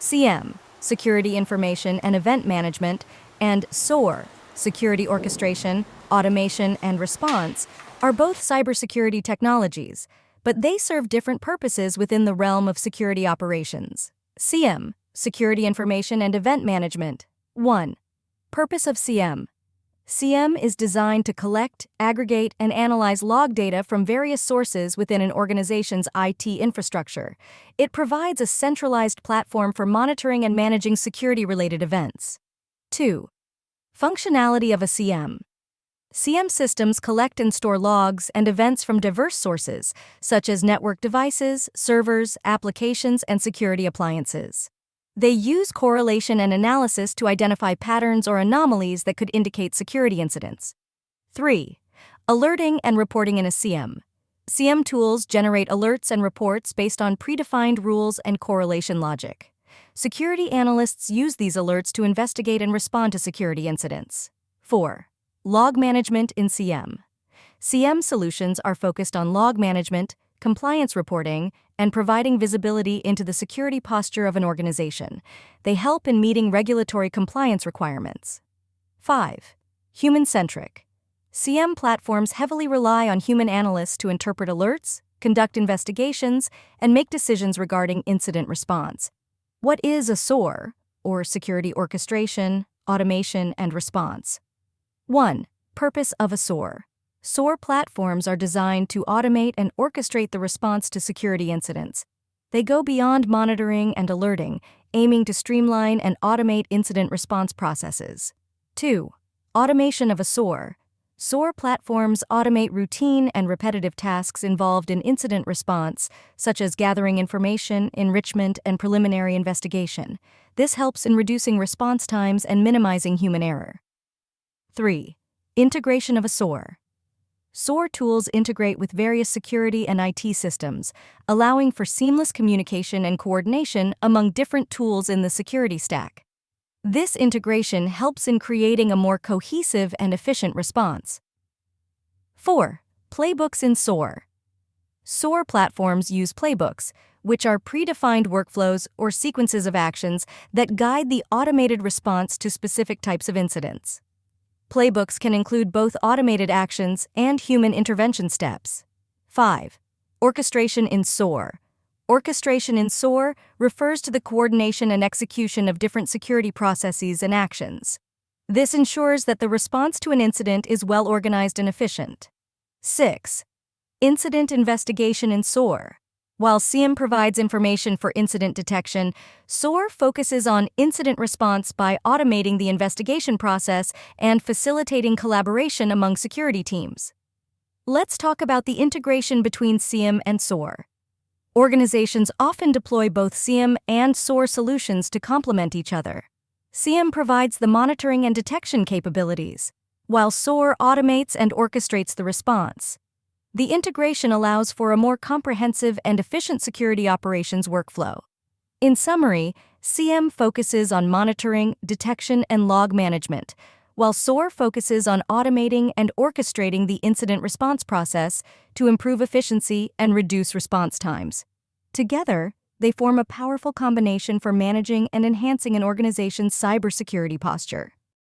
SIEM, Security Information and Event Management, and SOAR, Security Orchestration, Automation, and Response, are both cybersecurity technologies, but they serve different purposes within the realm of security operations. SIEM, Security Information and Event Management. 1. Purpose of SIEM. SIEM is designed to collect, aggregate, and analyze log data from various sources within an organization's IT infrastructure. It provides a centralized platform for monitoring and managing security-related events. 2. Functionality of a SIEM. SIEM systems collect and store logs and events from diverse sources, such as network devices, servers, applications, and security appliances. They use correlation and analysis to identify patterns or anomalies that could indicate security incidents. 3. Alerting and reporting in a SIEM. SIEM tools generate alerts and reports based on predefined rules and correlation logic. Security analysts use these alerts to investigate and respond to security incidents. 4. Log management in SIEM. SIEM solutions are focused on log management, compliance reporting, and providing visibility into the security posture of an organization. They help in meeting regulatory compliance requirements. 5. Human-centric. SIEM platforms heavily rely on human analysts to interpret alerts, conduct investigations, and make decisions regarding incident response. What is a SOAR, or Security Orchestration, Automation, and Response? 1. Purpose of a SOAR. SOAR platforms are designed to automate and orchestrate the response to security incidents. They go beyond monitoring and alerting, aiming to streamline and automate incident response processes. 2. Automation of a SOAR. SOAR platforms automate routine and repetitive tasks involved in incident response, such as gathering information, enrichment, and preliminary investigation. This helps in reducing response times and minimizing human error. 3. Integration of a SOAR. SOAR tools integrate with various security and IT systems, allowing for seamless communication and coordination among different tools in the security stack. This integration helps in creating a more cohesive and efficient response. 4. Playbooks in SOAR. SOAR platforms use playbooks, which are predefined workflows or sequences of actions that guide the automated response to specific types of incidents. Playbooks can include both automated actions and human intervention steps. 5. Orchestration in SOAR. Orchestration in SOAR refers to the coordination and execution of different security processes and actions. This ensures that the response to an incident is well organized and efficient. 6. Incident investigation in SOAR. While SIEM provides information for incident detection, SOAR focuses on incident response by automating the investigation process and facilitating collaboration among security teams. Let's talk about the integration between SIEM and SOAR. Organizations often deploy both SIEM and SOAR solutions to complement each other. SIEM provides the monitoring and detection capabilities, while SOAR automates and orchestrates the response. The integration allows for a more comprehensive and efficient security operations workflow. In summary, SIEM focuses on monitoring, detection, and log management, while SOAR focuses on automating and orchestrating the incident response process to improve efficiency and reduce response times. Together, they form a powerful combination for managing and enhancing an organization's cybersecurity posture.